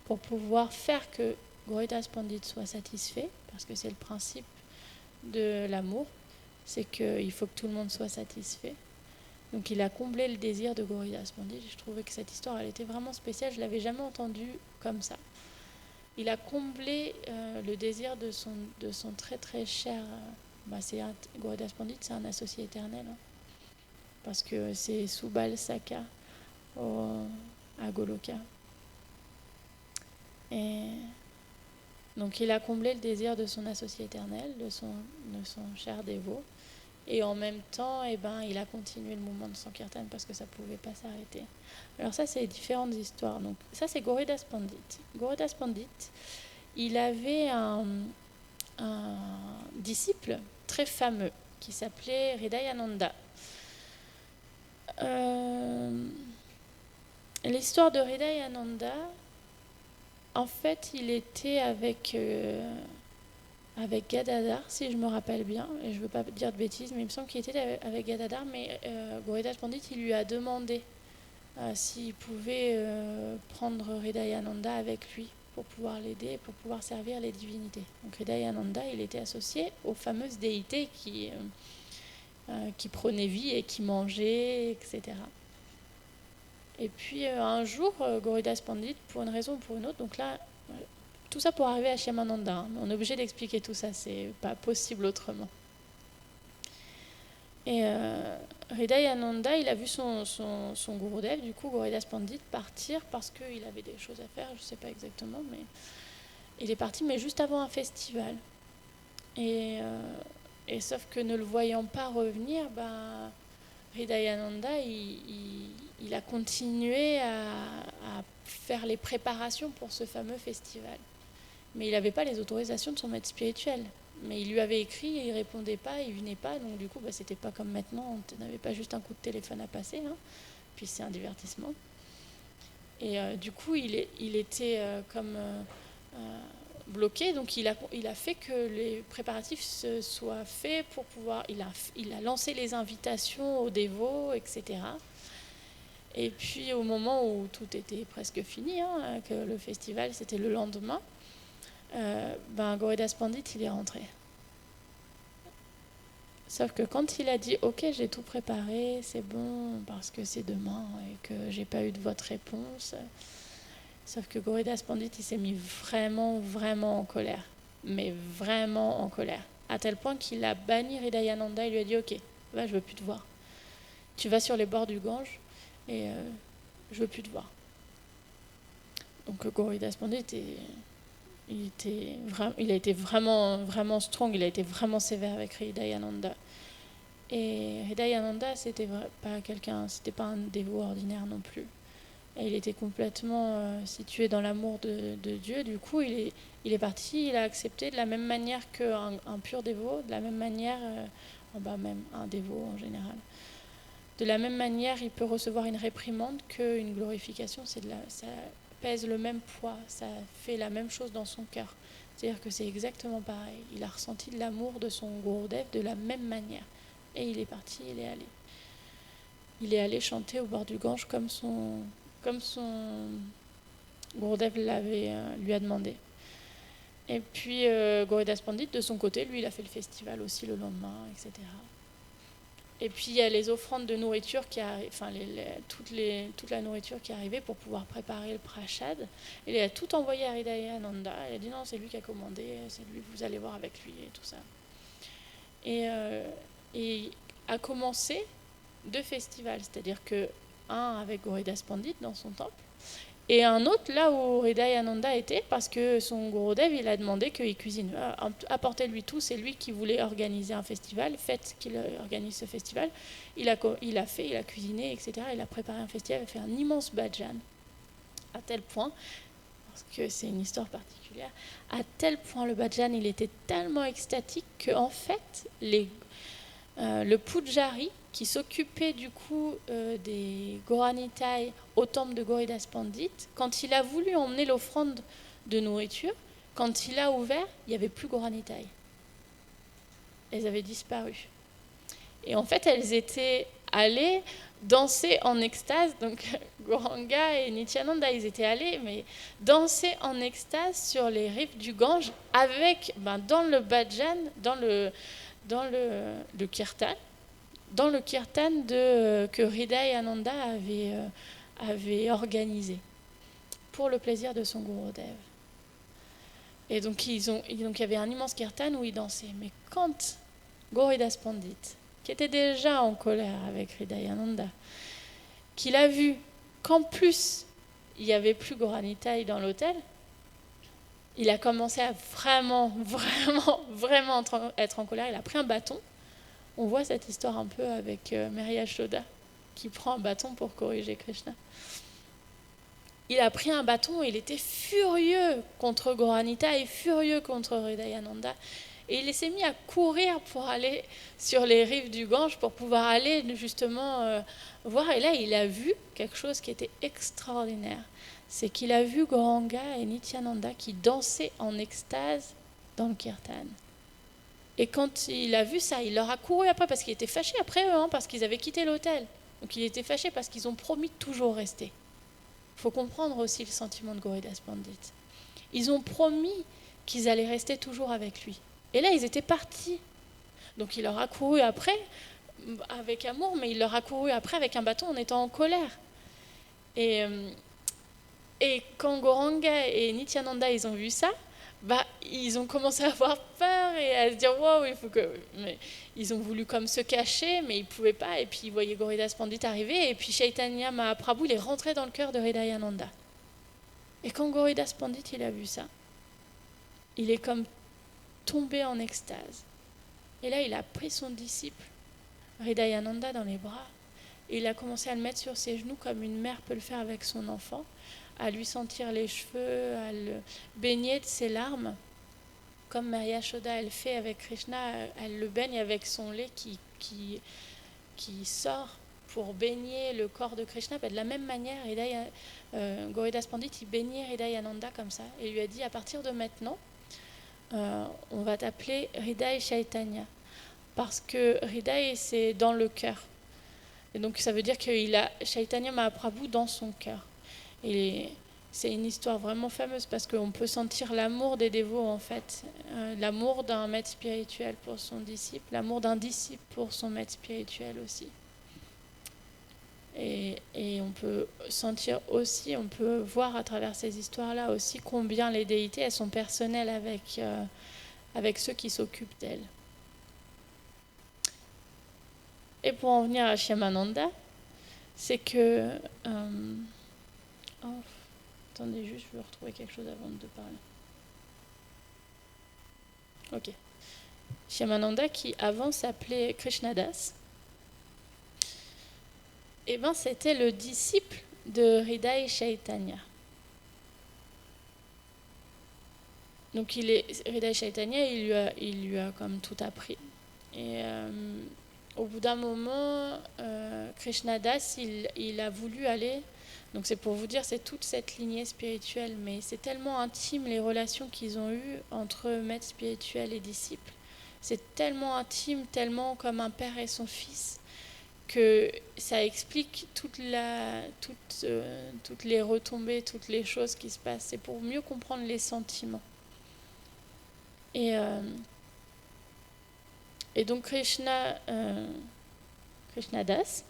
Speaker 1: pour pouvoir faire que Gauridas Pandit soit satisfait, parce que c'est le principe de l'amour, c'est qu'il faut que tout le monde soit satisfait. Donc il a comblé le désir de Gauridas Pandit. Je trouvais que cette histoire, elle était vraiment spéciale. Je ne l'avais jamais entendue comme ça. Il a comblé le désir de son très très cher... Gauridas Pandit, c'est un associé éternel. Parce que c'est Subal Saka à Goloka. Et donc il a comblé le désir de son associé éternel, de son cher dévot. Et en même temps, il a continué le mouvement de Sankirtan parce que ça ne pouvait pas s'arrêter. Alors ça, c'est différentes histoires. Donc ça, c'est Gauridas Pandit. Gauridas Pandit, il avait un disciple très fameux qui s'appelait Hridayananda. L'histoire de Hridayananda, en fait, il était avec Gadadhar, si je me rappelle bien, et je ne veux pas dire de bêtises, mais il me semble qu'il était avec Gadadhar, mais Gauridas Pandit, il lui a demandé s'il pouvait prendre Hridayananda avec lui pour pouvoir l'aider, pour pouvoir servir les divinités. Donc Hridayananda, il était associé aux fameuses déités qui prenait vie et qui mangeait, etc. Et puis un jour, Gaurida Pandit, pour une raison ou pour une autre, donc là, tout ça pour arriver à Shyamananda, hein, on est obligé d'expliquer tout ça, c'est pas possible autrement. Et Hridayananda, il a vu son Gurudev, du coup Gaurida Pandit, partir parce qu'il avait des choses à faire, je ne sais pas exactement, mais il est parti, mais juste avant un festival. Et sauf que ne le voyant pas revenir, Hridayananda, il a continué à faire les préparations pour ce fameux festival. Mais il n'avait pas les autorisations de son maître spirituel. Mais il lui avait écrit et il ne répondait pas, il ne venait pas. Donc du coup, c'était pas comme maintenant, on n'avait pas juste un coup de téléphone à passer. Hein. Puis c'est un divertissement. Et du coup, il était bloqué. Donc il a fait que les préparatifs se soient faits pour pouvoir... Il a lancé les invitations aux dévots, etc. Et puis au moment où tout était presque fini, hein, que le festival, c'était le lendemain, Gaurida Pandit, il est rentré. Sauf que quand il a dit « Ok, j'ai tout préparé, c'est bon, parce que c'est demain et que j'ai pas eu de votre réponse », sauf que Gaurida Pandit, il s'est mis vraiment, vraiment en colère. Mais vraiment en colère. À tel point qu'il a banni Hridayananda, il lui a dit « Ok, va, je veux plus te voir. Tu vas sur les bords du Gange et je veux plus te voir. » Donc Gaurida Pandit, il a été vraiment, vraiment strong, il a été vraiment sévère avec Hridayananda. Et Hridayananda, c'était pas un dévot ordinaire non plus. Et il était complètement situé dans l'amour de Dieu. Du coup, il est parti, il a accepté de la même manière qu'un pur dévot, de la même manière, même un dévot en général. De la même manière, il peut recevoir une réprimande qu'une glorification. Ça pèse le même poids, ça fait la même chose dans son cœur. C'est-à-dire que c'est exactement pareil. Il a ressenti de l'amour de son Gurudev de la même manière. Et il est parti, il est allé. Il est allé chanter au bord du Gange comme son Gurudev lui a demandé. Et puis Gaurida Pandit, de son côté, lui, il a fait le festival aussi le lendemain, etc. Et puis il y a les offrandes de nourriture toute la nourriture qui est arrivée pour pouvoir préparer le prashad. Et il a tout envoyé à Hridayananda. Il a dit non, c'est lui qui a commandé, c'est lui, vous allez voir avec lui et tout ça. Et a commencé 2 festivals, c'est-à-dire que un avec Gaurida Pandit dans son temple, et un autre là où Hridayananda était, parce que son Gurudev, il a demandé qu'il cuisine. Apportez-lui tout, c'est lui qui voulait organiser un festival, faites qu'il organise ce festival. Il a cuisiné, etc. Il a préparé un festival, il a fait un immense bhajan, à tel point, parce que c'est une histoire particulière, à tel point le bhajan, il était tellement extatique qu'en fait, le pujari, qui s'occupait du coup des Goranitai au temple de Gaurida Pandit, quand il a voulu emmener l'offrande de nourriture, quand il a ouvert, il n'y avait plus Goranitai. Elles avaient disparu. Et en fait, elles étaient allées danser en extase, donc Gauranga et Nityananda, ils étaient allés, mais danser en extase sur les rives du Gange, avec, dans le bhajan, dans le kirtan, dans le kirtan que Hridayananda avait organisé pour le plaisir de son Gurudev. Et donc il y avait un immense kirtan où ils dansaient. Mais quand Gaurida Pandit, qui était déjà en colère avec Hridayananda, qu'il a vu qu'en plus il n'y avait plus Goranitai dans l'hôtel, il a commencé à vraiment, vraiment, vraiment être en colère. Il a pris un bâton. On voit cette histoire un peu avec Mary Yashoda, qui prend un bâton pour corriger Krishna. Il a pris un bâton et il était furieux contre Gauranita et furieux contre Hridayananda. Et il s'est mis à courir pour aller sur les rives du Gange, pour pouvoir aller justement voir. Et là, il a vu quelque chose qui était extraordinaire. C'est qu'il a vu Gauranga et Nityananda qui dansaient en extase dans le kirtan. Et quand il a vu ça, il leur a couru après parce qu'il était fâché après eux, parce qu'ils avaient quitté l'hôtel. Donc il était fâché parce qu'ils ont promis de toujours rester. Il faut comprendre aussi le sentiment de Gaurida Pandit. Ils ont promis qu'ils allaient rester toujours avec lui. Et là, ils étaient partis. Donc il leur a couru après. avec amour, mais il leur a couru après avec un bâton en étant en colère. Et, et quand Goranga et Nityananda, ils ont vu ça, ils ont commencé à avoir peur et à se dire wow, il faut que. Mais ils ont voulu comme se cacher, mais ils ne pouvaient pas. Et puis ils voyaient Gauridas Pandit arriver, et puis Chaitanya Mahaprabhu, il est rentré dans le cœur de Hridayananda. Et quand Gauridas Pandit, il a vu ça, il est comme tombé en extase. Et là, il a pris son disciple, Hridayananda, dans les bras. Et il a commencé à le mettre sur ses genoux comme une mère peut le faire avec son enfant, à lui sentir les cheveux, à le baigner de ses larmes. Comme Maria Yashoda, elle fait avec Krishna, elle le baigne avec son lait qui sort pour baigner le corps de Krishna. De la même manière, Gauridas Pandit, il baignait Hridayananda comme ça. Et lui a dit, à partir de maintenant, on va t'appeler Hriday Chaitanya. Parce que Hriday, c'est dans le cœur. Et donc ça veut dire qu'il a Chaitanya Mahaprabhu dans son cœur. Et c'est une histoire vraiment fameuse parce qu'on peut sentir l'amour des dévots en fait. L'amour d'un maître spirituel pour son disciple, l'amour d'un disciple pour son maître spirituel aussi. Et on peut sentir aussi, on peut voir à travers ces histoires-là aussi combien les déités, elles sont personnelles avec ceux qui s'occupent d'elles. Et pour en venir à Shyamananda, c'est que... attendez juste, je vais retrouver quelque chose avant de parler. Ok. Shyamananda, qui avant s'appelait Krishnadas, c'était le disciple de Hriday Chaitanya. Donc Hriday Chaitanya, il lui a comme tout appris. Et au bout d'un moment, Krishnadas, il a voulu aller. Donc c'est pour vous dire, c'est toute cette lignée spirituelle, mais c'est tellement intime les relations qu'ils ont eues entre maître spirituel et disciple. C'est tellement intime, tellement comme un père et son fils, que ça explique toutes les retombées, toutes les choses qui se passent. C'est pour mieux comprendre les sentiments. Et donc Krishnadas,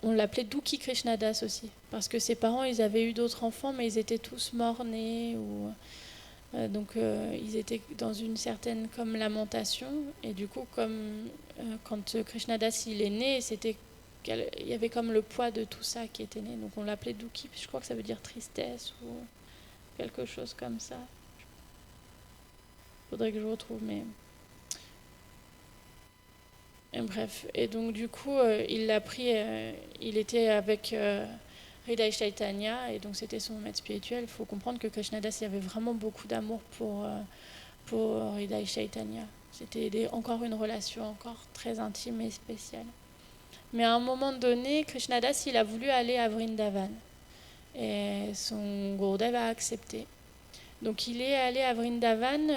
Speaker 1: on l'appelait Dukhi Krishnadas aussi, parce que ses parents, ils avaient eu d'autres enfants, mais ils étaient tous morts-nés, donc ils étaient dans une certaine comme lamentation, et du coup, quand Krishnadas il est né, il y avait comme le poids de tout ça qui était né, donc on l'appelait Dukhi, je crois que ça veut dire tristesse ou quelque chose comme ça. Faudrait que je retrouve, mais... Et bref, et donc du coup, il l'a pris, il était avec Hriday Chaitanya, et donc c'était son maître spirituel. Il faut comprendre que Krishnadas, il avait vraiment beaucoup d'amour pour Hriday Chaitanya. C'était encore une relation encore très intime et spéciale. Mais à un moment donné, Krishnadas, il a voulu aller à Vrindavan, et son Gurudev a accepté. Donc il est allé à Vrindavan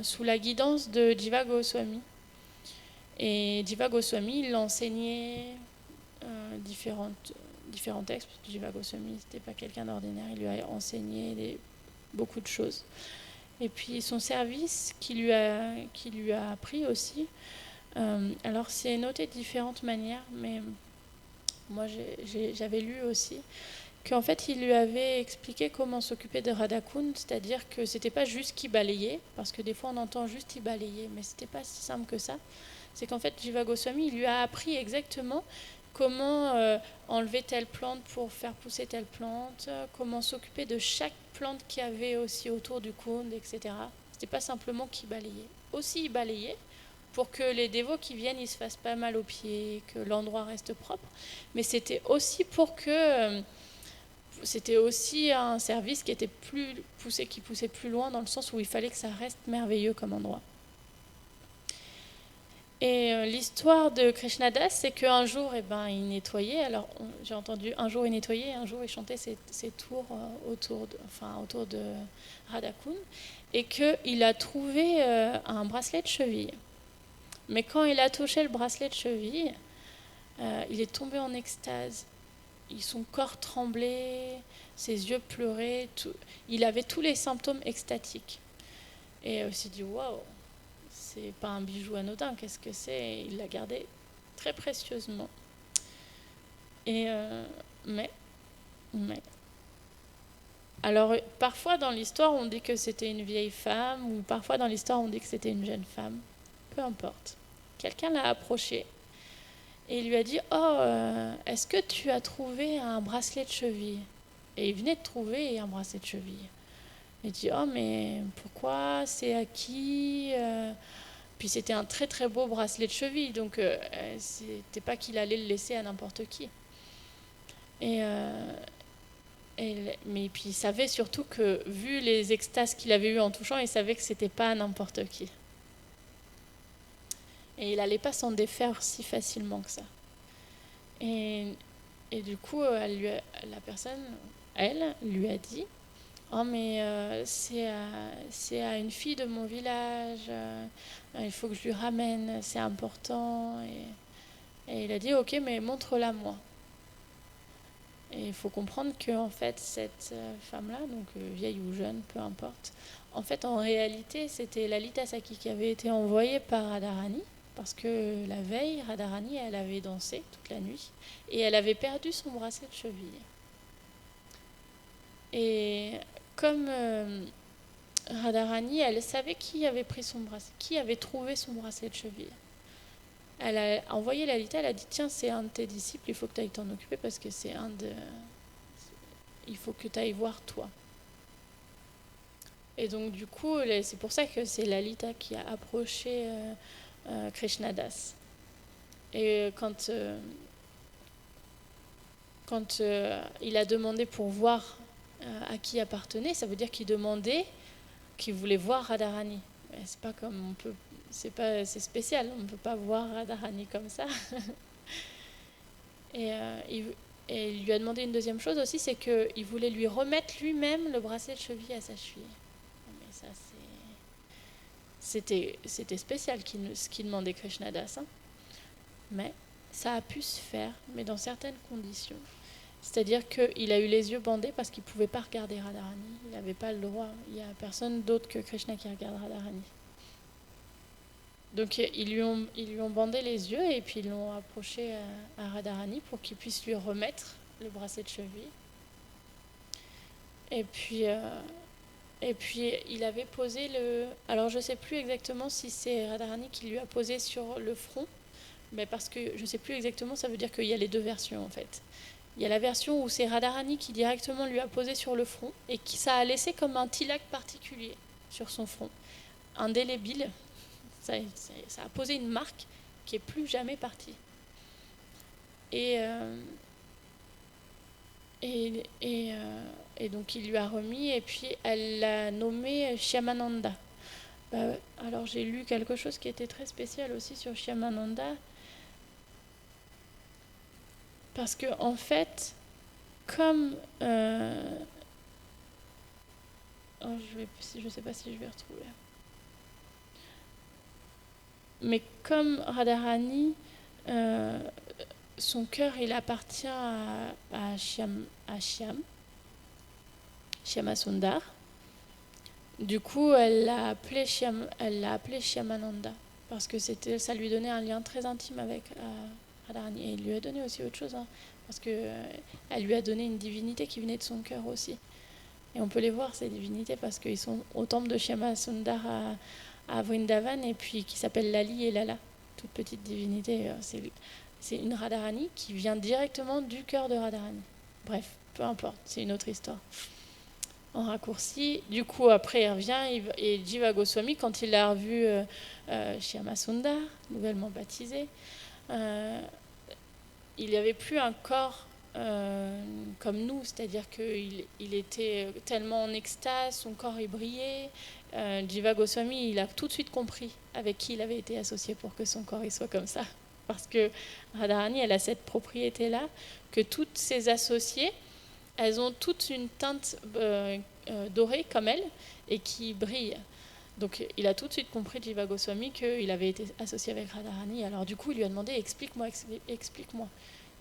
Speaker 1: sous la guidance de Jiva Goswami. Et Jiva Goswami, il enseignait différents textes, parce que Jiva Goswami, c'était pas quelqu'un d'ordinaire, il lui a enseigné beaucoup de choses. Et puis son service qui lui a appris aussi, alors c'est noté de différentes manières, mais moi j'avais lu aussi, qu'en fait il lui avait expliqué comment s'occuper de Radhakund, c'est-à-dire que c'était pas juste qu'il balayait, parce que des fois on entend juste qu'il balayait, mais c'était pas si simple que ça. C'est qu'en fait, Jiva Goswami, il lui a appris exactement comment enlever telle plante pour faire pousser telle plante, comment s'occuper de chaque plante qu'il y avait aussi autour du kund, etc. C'était pas simplement qu'il balayait. Aussi, il balayait pour que les dévots qui viennent, ils se fassent pas mal aux pieds, que l'endroit reste propre. Mais c'était aussi pour que... c'était aussi un service qui était plus poussé, qui poussait plus loin, dans le sens où il fallait que ça reste merveilleux comme endroit. Et l'histoire de Krishnadas, c'est qu'un jour, il nettoyait. Alors, j'ai entendu un jour il nettoyait, un jour il chantait ses tours autour de Radhakund, et qu'il a trouvé un bracelet de cheville. Mais quand il a touché le bracelet de cheville, il est tombé en extase. Son corps tremblait, ses yeux pleuraient. Il avait tous les symptômes extatiques. Et il s'est dit, waouh, c'est pas un bijou anodin, qu'est-ce que c'est? Il l'a gardé très précieusement. Et mais alors parfois dans l'histoire on dit que c'était une vieille femme, ou parfois dans l'histoire on dit que c'était une jeune femme, peu importe. Quelqu'un l'a approché et il lui a dit: oh, est-ce que tu as trouvé un bracelet de cheville? Et il venait de trouver un bracelet de cheville. Il dit: oh, mais pourquoi? C'est à qui? Puis c'était un très très beau bracelet de cheville, donc c'était pas qu'il allait le laisser à n'importe qui. Mais puis il savait surtout que, vu les extases qu'il avait eues en touchant, il savait que c'était pas à n'importe qui. Et il n'allait pas s'en défaire si facilement que ça. Et du coup, la personne, elle, lui a dit: oh, mais c'est à une fille de mon village, il faut que je lui ramène, c'est important. Et il a dit: ok, mais montre-la moi. Et il faut comprendre qu'en fait, cette femme-là, donc vieille ou jeune, peu importe, en fait, en réalité, c'était Lalita Saki qui avait été envoyée par Radharani, parce que la veille, Radharani, elle avait dansé toute la nuit, et elle avait perdu son bracelet de cheville. Et comme Radharani, elle savait qui avait pris son bracelet, qui avait trouvé son bracelet de cheville. Elle a envoyé Lalita, elle a dit: tiens, c'est un de tes disciples, il faut que tu ailles t'en occuper parce que il faut que tu ailles voir toi. Et donc du coup, c'est pour ça que c'est Lalita qui a approché Krishnadas. Et quand il a demandé pour voir à qui appartenait, ça veut dire qu'il demandait, qu'il voulait voir Radharani. C'est pas comme on peut, c'est spécial, on ne peut pas voir Radharani comme ça. Et il lui a demandé une deuxième chose aussi, c'est qu'il voulait lui remettre lui-même le bracelet de cheville à sa cheville. Mais ça, c'était spécial ce qu'il demandait Krishnadas. Hein. Mais ça a pu se faire, mais dans certaines conditions. C'est-à-dire qu'il a eu les yeux bandés parce qu'il ne pouvait pas regarder Radharani. Il n'avait pas le droit. Il n'y a personne d'autre que Krishna qui regarde Radharani. Donc ils lui ont bandé les yeux et puis ils l'ont approché à Radharani pour qu'il puisse lui remettre le bracelet de cheville. Et puis il avait posé le... Alors je ne sais plus exactement si c'est Radharani qui lui a posé sur le front, mais parce que je ne sais plus exactement, ça veut dire qu'il y a les deux versions en fait. Il y a la version où c'est Radharani qui directement lui a posé sur le front et qui ça a laissé comme un tilak particulier sur son front, indélébile. Ça a posé une marque qui n'est plus jamais partie. Et donc il lui a remis, et puis elle l'a nommé Shyamananda. Alors j'ai lu quelque chose qui était très spécial aussi sur Shyamananda, parce que en fait, comme je ne sais pas si je vais retrouver. Mais comme Radharani, son cœur, il appartient à Shyamasundar. Du coup, elle l'a appelé Shyamananda, parce que ça lui donnait un lien très intime avec Radharani. Et il lui a donné aussi autre chose, hein, parce qu'elle lui a donné une divinité qui venait de son cœur aussi. Et on peut les voir, ces divinités, parce qu'ils sont au temple de Shyamasundar à Vrindavan, et puis qui s'appelle Lali et Lala, toute petite divinité. C'est une Radharani qui vient directement du cœur de Radharani. Bref, peu importe, c'est une autre histoire. En raccourci, du coup, après, il revient, et Jiva Goswami, quand il a revu Shyamasundar, nouvellement baptisé, il n'y avait plus un corps comme nous, c'est-à-dire qu'il était tellement en extase, son corps il brillait. Jiva Goswami, il a tout de suite compris avec qui il avait été associé pour que son corps il soit comme ça. Parce que Radharani, elle a cette propriété-là, que toutes ses associées, elles ont toutes une teinte dorée comme elle, et qui brille. Donc il a tout de suite compris, Jiva Goswami, qu'il avait été associé avec Radharani. Alors du coup, il lui a demandé: explique-moi.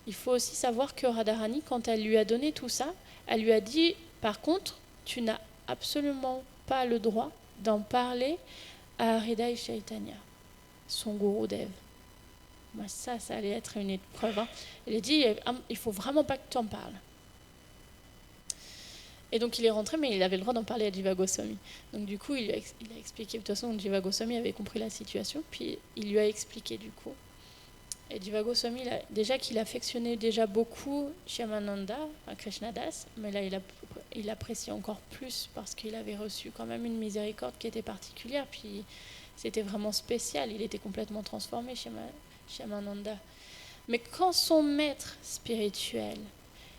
Speaker 1: Il faut aussi savoir que Radharani, quand elle lui a donné tout ça, elle lui a dit: par contre, tu n'as absolument pas le droit d'en parler à Hridaya Chaitanya, son gourou Dev. Moi, ça allait être une épreuve. Hein. Il a dit, il faut vraiment pas que tu en parles. Et donc il est rentré, mais il avait le droit d'en parler à Jiva Goswami. Donc du coup, il a expliqué. De toute façon, Jiva Goswami avait compris la situation, puis il lui a expliqué du coup. Et Jiva Goswami, déjà qu'il affectionnait déjà beaucoup Shyamananda, Krishnadas, mais là il apprécie encore plus parce qu'il avait reçu quand même une miséricorde qui était particulière, puis c'était vraiment spécial, il était complètement transformé, Shyamananda. Mais quand son maître spirituel,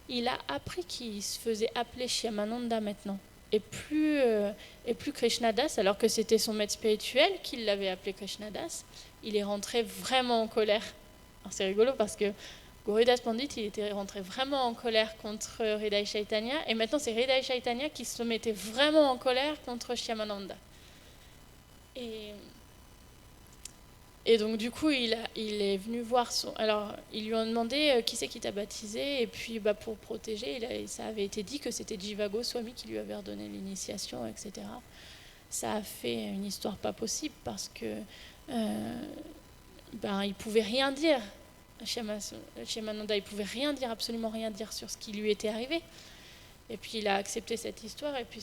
Speaker 1: il a appris qu'il se faisait appeler Shyamananda maintenant, et plus Krishnadas, alors que c'était son maître spirituel qui l'avait appelé Krishnadas, il est rentré vraiment en colère. Alors c'est rigolo parce que Gauridas Pandit, il était rentré vraiment en colère contre Hridaya Chaitanya, et maintenant c'est Hridaya Chaitanya qui se mettait vraiment en colère contre Shyamananda. Et donc du coup, il est venu voir alors, ils lui ont demandé qui c'est qui t'a baptisé, et puis pour protéger, ça avait été dit que c'était Jiva Goswami qui lui avait redonné l'initiation, etc. Ça a fait une histoire pas possible parce que il pouvait rien dire. Shyamananda, il pouvait rien dire, absolument rien dire sur ce qui lui était arrivé. Et puis il a accepté cette histoire, et puis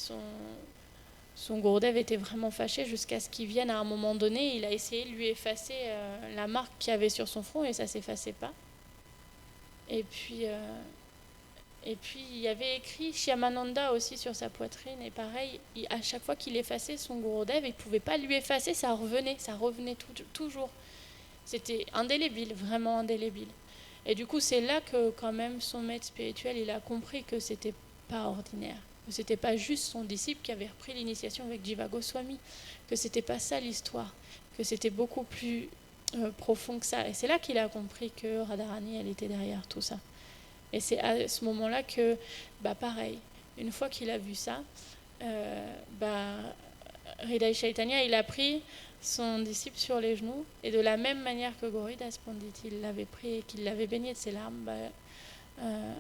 Speaker 1: son Gurudev était vraiment fâché jusqu'à ce qu'il vienne à un moment donné. Il a essayé de lui effacer la marque qu'il y avait sur son front, et ça ne s'effaçait pas. Et puis il y avait écrit Shyamananda aussi sur sa poitrine, et pareil, à chaque fois qu'il effaçait son Gurudev, il ne pouvait pas lui effacer, ça revenait toujours. C'était indélébile, vraiment indélébile. Et du coup, c'est là que quand même son maître spirituel, il a compris que c'était pas ordinaire, que c'était pas juste son disciple qui avait repris l'initiation avec Jiva Goswami, que c'était pas ça l'histoire, que c'était beaucoup plus profond que ça. Et c'est là qu'il a compris que Radharani, elle était derrière tout ça. Et c'est à ce moment-là que, pareil, une fois qu'il a vu ça, Hridaya Chaitanya, il a pris son disciple sur les genoux, et de la même manière que Gauridas Pandit, il l'avait pris et qu'il l'avait baigné de ses larmes,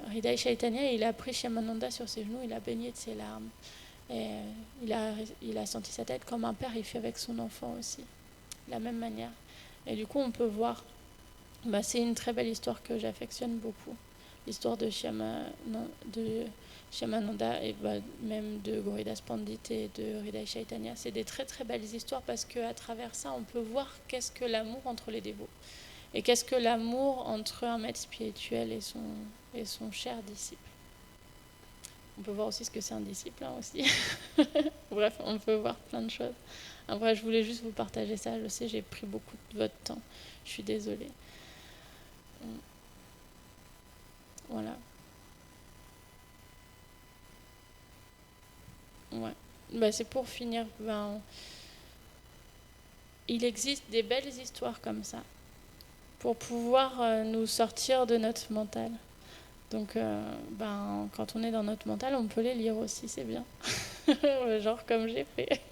Speaker 1: Hridaya Chaitanya, il a pris Shyamananda sur ses genoux, il a baigné de ses larmes. Et il a senti sa tête comme un père, il fait avec son enfant aussi, de la même manière. Et du coup, on peut voir, c'est une très belle histoire que j'affectionne beaucoup, l'histoire de Shyamananda et même de Gauridas Pandit et de Hridaya Chaitanya. C'est des très très belles histoires parce qu'à travers ça, on peut voir qu'est-ce que l'amour entre les dévots et qu'est-ce que l'amour entre un maître spirituel et son cher disciple. On peut voir aussi ce que c'est un disciple aussi. Bref, on peut voir plein de choses. Après, je voulais juste vous partager ça. Je sais, j'ai pris beaucoup de votre temps. Je suis désolée. Voilà. Ouais. C'est pour finir. Il existe des belles histoires comme ça pour pouvoir nous sortir de notre mental. Donc, quand on est dans notre mental, on peut les lire aussi, c'est bien. Genre comme j'ai fait.